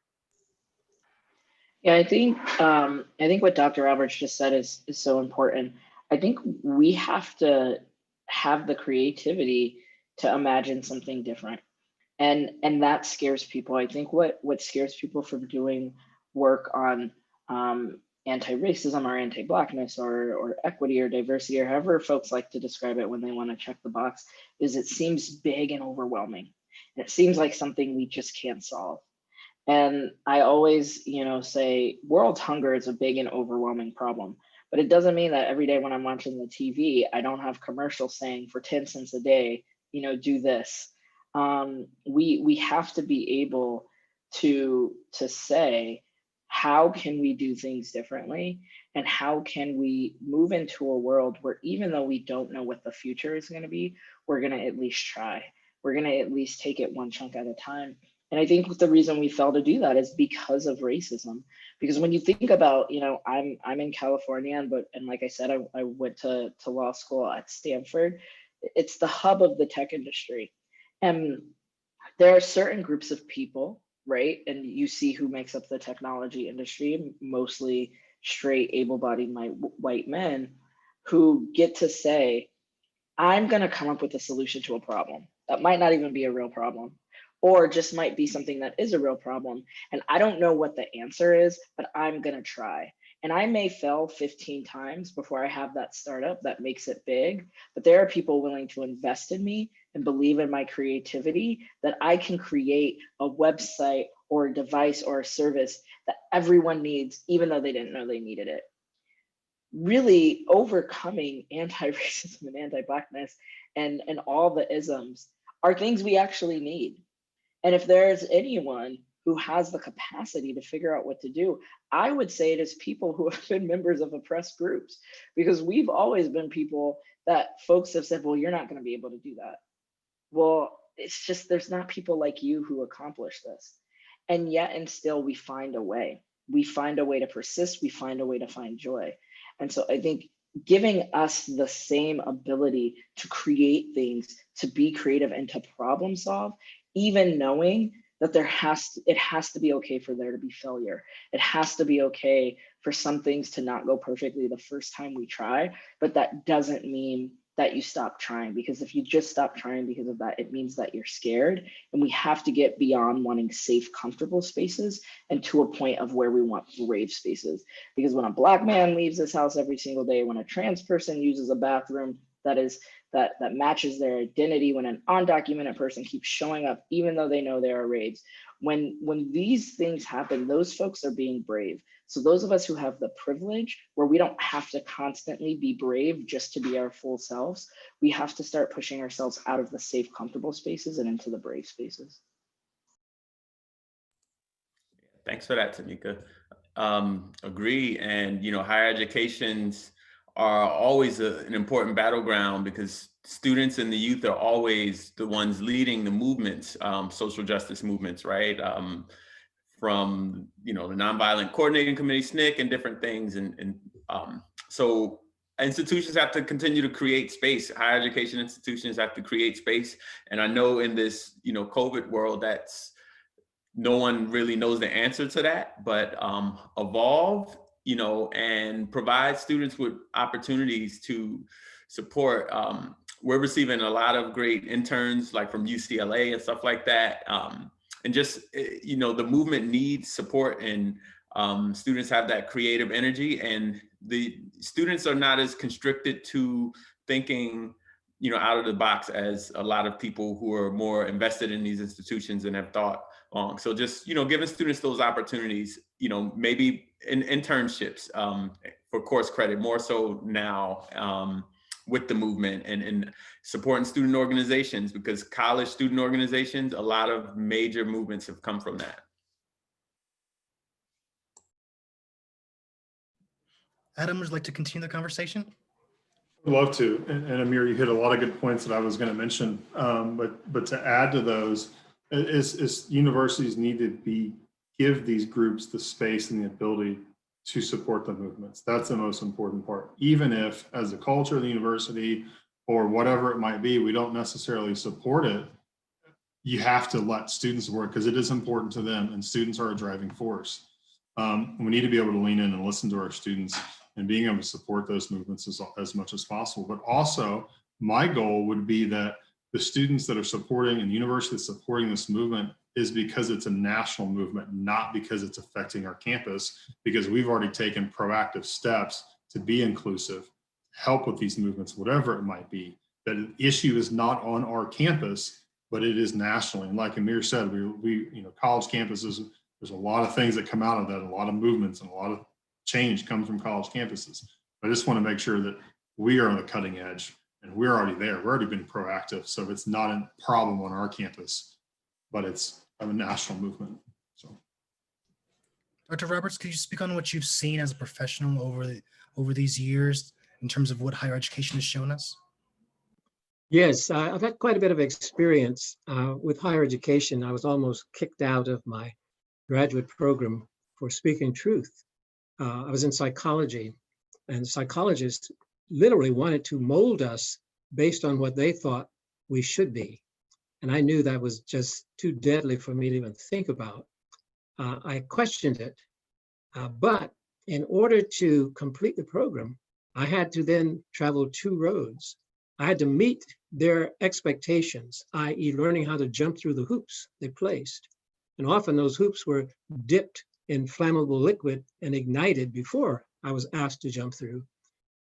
Yeah, I think what Dr. Roberts just said is so important. I think we have to have the creativity to imagine something different. And that scares people. I think what scares people from doing work on anti-racism or anti-Blackness or equity or diversity or however folks like to describe it when they want to check the box is it seems big and overwhelming. And it seems like something we just can't solve. And I always, say world hunger is a big and overwhelming problem. But it doesn't mean that every day when I'm watching the TV, I don't have commercials saying for 10 cents a day, do this. We have to be able to say, how can we do things differently? And how can we move into a world where even though we don't know what the future is going to be, we're going to at least try. We're going to at least take it one chunk at a time. And I think the reason we fail to do that is because of racism. Because when you think about, I'm in California, and like I said, I went to law school at Stanford. It's the hub of the tech industry. And there are certain groups of people, right? And you see who makes up the technology industry, mostly straight, able-bodied white men, who get to say, I'm going to come up with a solution to a problem that might not even be a real problem, or just might be something that is a real problem. And I don't know what the answer is, but I'm going to try. And I may fail 15 times before I have that startup that makes it big, but there are people willing to invest in me and believe in my creativity that I can create a website or a device or a service that everyone needs, even though they didn't know they needed it. Really overcoming anti-racism and anti-Blackness and all the isms are things we actually need. And if there's anyone who has the capacity to figure out what to do, I would say it is people who have been members of oppressed groups, because we've always been people that folks have said, well, you're not going to be able to do that. Well, it's just, there's not people like you who accomplish this. And yet, and still, we find a way. We find a way to persist. We find a way to find joy. And so I think giving us the same ability to create things, to be creative and to problem solve, even knowing that it has to be okay for there to be failure. It has to be okay for some things to not go perfectly the first time we try, but that doesn't mean that you stop trying, because if you just stop trying because of that, it means that you're scared. And we have to get beyond wanting safe, comfortable spaces and to a point of where we want brave spaces. Because when a Black man leaves his house every single day, when a trans person uses a bathroom that matches their identity, when an undocumented person keeps showing up even though they know there are raids, when these things happen, those folks are being brave. So those of us who have the privilege where we don't have to constantly be brave just to be our full selves, we have to start pushing ourselves out of the safe, comfortable spaces and into the brave spaces. Thanks for that, Tamika. Agree. And, higher educations are always an important battleground, because students and the youth are always the ones leading the movements, social justice movements, right? From, the Nonviolent Coordinating Committee, SNCC, and different things. And so institutions have to continue to create space. Higher education institutions have to create space. And I know in this, COVID world, no one really knows the answer to that, but evolve, and provide students with opportunities to support. We're receiving a lot of great interns, like from UCLA and stuff like that. And just, the movement needs support, and students have that creative energy, and the students are not as constricted to thinking, out of the box as a lot of people who are more invested in these institutions and have thought long. So just, giving students those opportunities, maybe in internships for course credit, more so now with the movement, and supporting student organizations, because college student organizations, a lot of major movements have come from that. Adam, would you like to continue the conversation? I'd love to. And Amir, you hit a lot of good points that I was going to mention. But to add to those, is universities need to give these groups the space and the ability to support the movements. That's the most important part. Even if, as a culture of the university or whatever it might be, we don't necessarily support it, you have to let students work because it is important to them, and students are a driving force. We need to be able to lean in and listen to our students and being able to support those movements as much as possible. But also, my goal would be that the students that are supporting and the university that's supporting this movement is because it's a national movement, not because it's affecting our campus, because we've already taken proactive steps to be inclusive, help with these movements, whatever it might be. That the issue is not on our campus, but it is nationally. And like Amir said, we college campuses, there's a lot of things that come out of that, a lot of movements and a lot of change comes from college campuses. I just want to make sure that we are on the cutting edge and we're already there. We're already been proactive. So it's not a problem on our campus, but it's a national movement. So, Dr. Roberts, could you speak on what you've seen as a professional over these years in terms of what higher education has shown us? Yes, I've had quite a bit of experience with higher education. I was almost kicked out of my graduate program for speaking truth. I was in psychology, and psychologists literally wanted to mold us based on what they thought we should be. And I knew that was just too deadly for me to even think about. I questioned it, but in order to complete the program, I had to then travel 2 roads. I had to meet their expectations, i.e. learning how to jump through the hoops they placed. And often those hoops were dipped in flammable liquid and ignited before I was asked to jump through.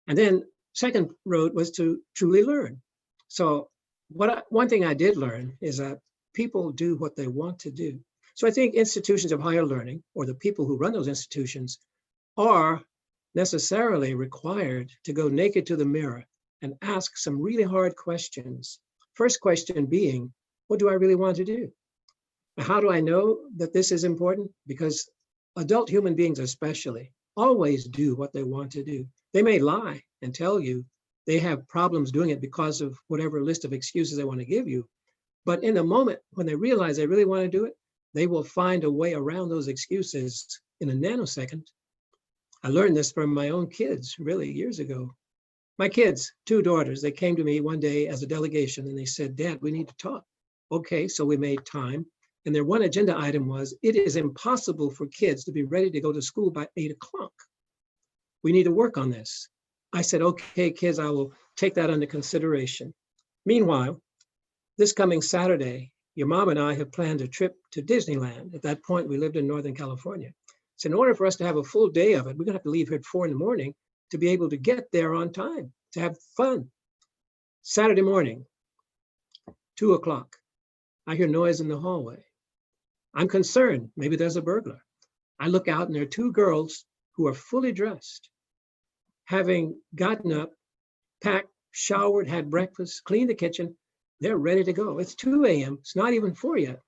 And then second road was to truly learn. So one thing I did learn is that people do what they want to do. So I think institutions of higher learning, or the people who run those institutions, are necessarily required to go naked to the mirror and ask some really hard questions. First question being, what do I really want to do? How do I know that this is important? Because adult human beings especially always do what they want to do. They may lie and tell you they have problems doing it because of whatever list of excuses they want to give you. But in the moment when they realize they really want to do it, they will find a way around those excuses in a nanosecond. I learned this from my own kids really years ago. My kids, 2 daughters, they came to me one day as a delegation and they said, Dad, we need to talk. Okay, so we made time. And their one agenda item was, it is impossible for kids to be ready to go to school by 8 o'clock. We need to work on this. I said, okay, kids, I will take that under consideration. Meanwhile, this coming Saturday, your mom and I have planned a trip to Disneyland. At that point, we lived in Northern California. So in order for us to have a full day of it, we're gonna have to leave here at 4 in the morning to be able to get there on time, to have fun. Saturday morning, 2 o'clock, I hear noise in the hallway. I'm concerned, maybe there's a burglar. I look out and there are 2 girls who are fully dressed, having gotten up, packed, showered, had breakfast, cleaned the kitchen. They're ready to go. It's 2 a.m., it's not even 4 yet.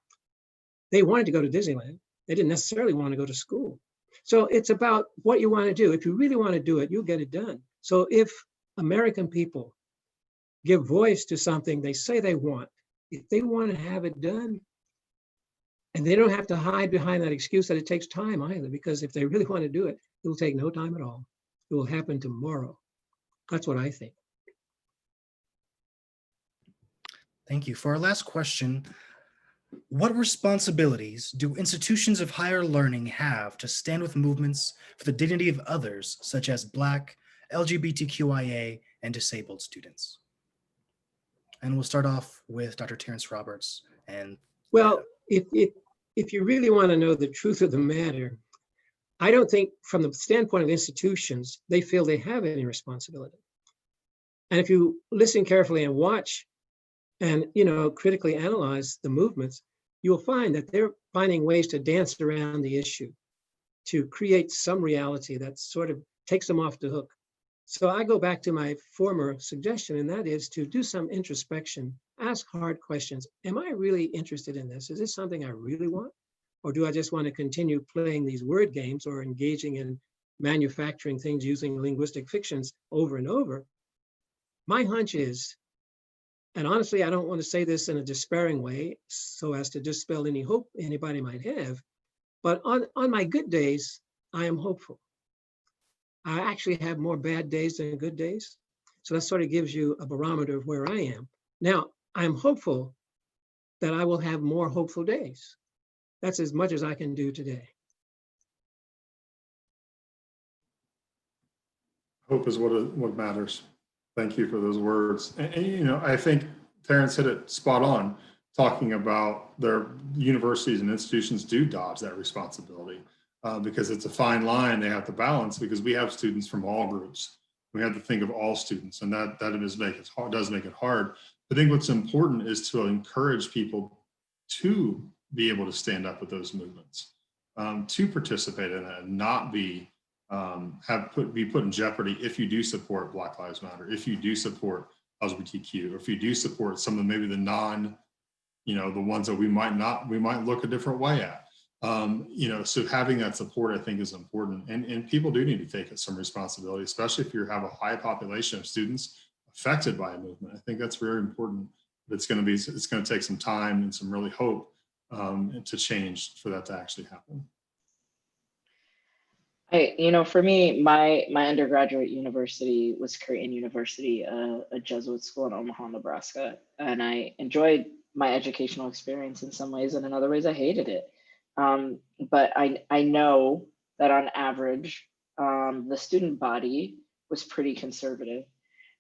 They wanted to go to Disneyland. They didn't necessarily want to go to school. So it's about what you want to do. If you really want to do it, you'll get it done. So if American people give voice to something they say they want, if they want to have it done, and they don't have to hide behind that excuse that it takes time either, because if they really want to do it, it will take no time at all. It will happen tomorrow. That's what I think. Thank you. For our last question, what responsibilities do institutions of higher learning have to stand with movements for the dignity of others, such as Black, LGBTQIA, and disabled students? And we'll start off with Dr. Terrence Roberts. And well, if you really want to know the truth of the matter, I don't think from the standpoint of institutions, they feel they have any responsibility. And if you listen carefully and watch and critically analyze the movements, you'll find that they're finding ways to dance around the issue, to create some reality that sort of takes them off the hook. So I go back to my former suggestion, and that is to do some introspection, ask hard questions. Am I really interested in this? Is this something I really want? Or do I just want to continue playing these word games or engaging in manufacturing things using linguistic fictions over and over. My hunch is, and honestly, I don't want to say this in a despairing way so as to dispel any hope anybody might have, but on my good days, I am hopeful. I actually have more bad days than good days. So that sort of gives you a barometer of where I am. Now, I'm hopeful that I will have more hopeful days. That's as much as I can do today. Hope is what matters. Thank you for those words. And, you know, I think Terrence hit it spot on, talking about their universities and institutions do dodge that responsibility because it's a fine line they have to balance, because we have students from all groups. We have to think of all students, and that does make it hard. I think what's important is to encourage people to be able to stand up with those movements, to participate in it and not be put in jeopardy if you do support Black Lives Matter, if you do support LGBTQ, or if you do support some of maybe the the ones that we might look a different way at. So having that support, I think, is important, and people do need to take some responsibility, especially if you have a high population of students affected by a movement. I think that's very important. But it's going to take some time and some really hope to change for that to actually happen. For me, my undergraduate university was Creighton University, a Jesuit school in Omaha, Nebraska, and I enjoyed my educational experience in some ways, and in other ways I hated it. But I know that on average, the student body was pretty conservative.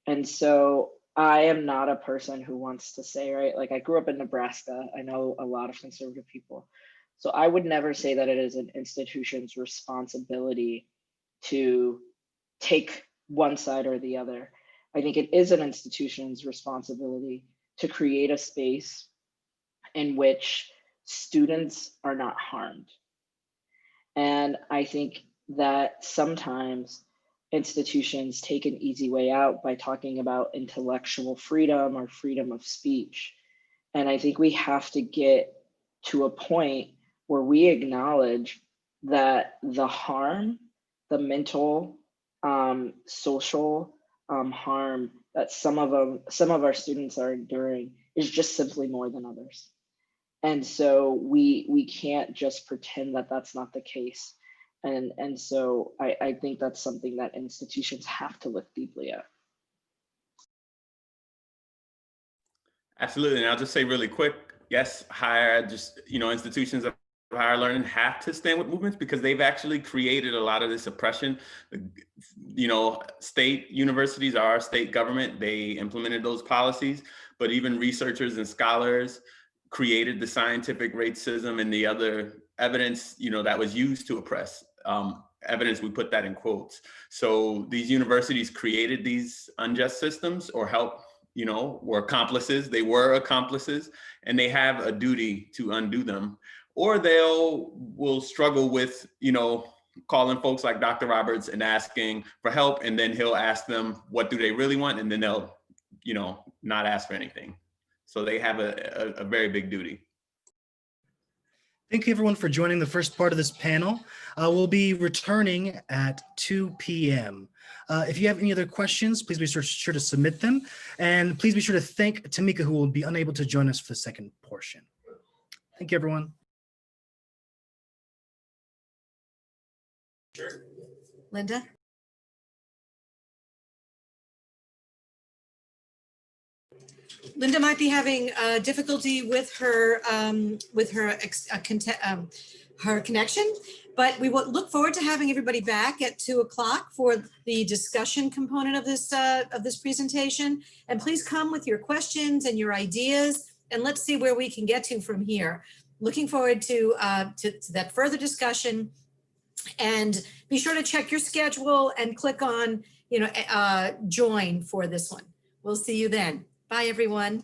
And so I am not a person who wants to say, right, like I grew up in Nebraska. I know a lot of conservative people. So I would never say that it is an institution's responsibility to take one side or the other. I think it is an institution's responsibility to create a space in which students are not harmed. And I think that sometimes institutions take an easy way out by talking about intellectual freedom or freedom of speech. And I think we have to get to a point where we acknowledge that the harm, the mental, social harm that some of our students are enduring is just simply more than others. And so we can't just pretend that that's not the case. And so I think that's something that institutions have to look deeply at. Absolutely. And I'll just say really quick, yes, institutions of higher learning have to stand with movements because they've actually created a lot of this oppression. State universities are our state government. They implemented those policies, but even researchers and scholars created the scientific racism and the other evidence, that was used to oppress. Evidence, we put that in quotes. So these universities created these unjust systems or were accomplices. They were accomplices, and they have a duty to undo them, or will struggle with, calling folks like Dr. Roberts and asking for help. And then he'll ask them, what do they really want? And then they'll, not ask for anything. So they have a very big duty. Thank you everyone for joining the first part of this panel. We'll be returning at 2 p.m. If you have any other questions, please be sure to submit them. And please be sure to thank Tamika, who will be unable to join us for the second portion. Thank you, everyone. Linda? Linda might be having difficulty with her connection, but we will look forward to having everybody back at 2 o'clock for the discussion component of this presentation. And please come with your questions and your ideas, and let's see where we can get to from here. Looking forward to that further discussion, and be sure to check your schedule and click on join for this one. We'll see you then. Bye, everyone.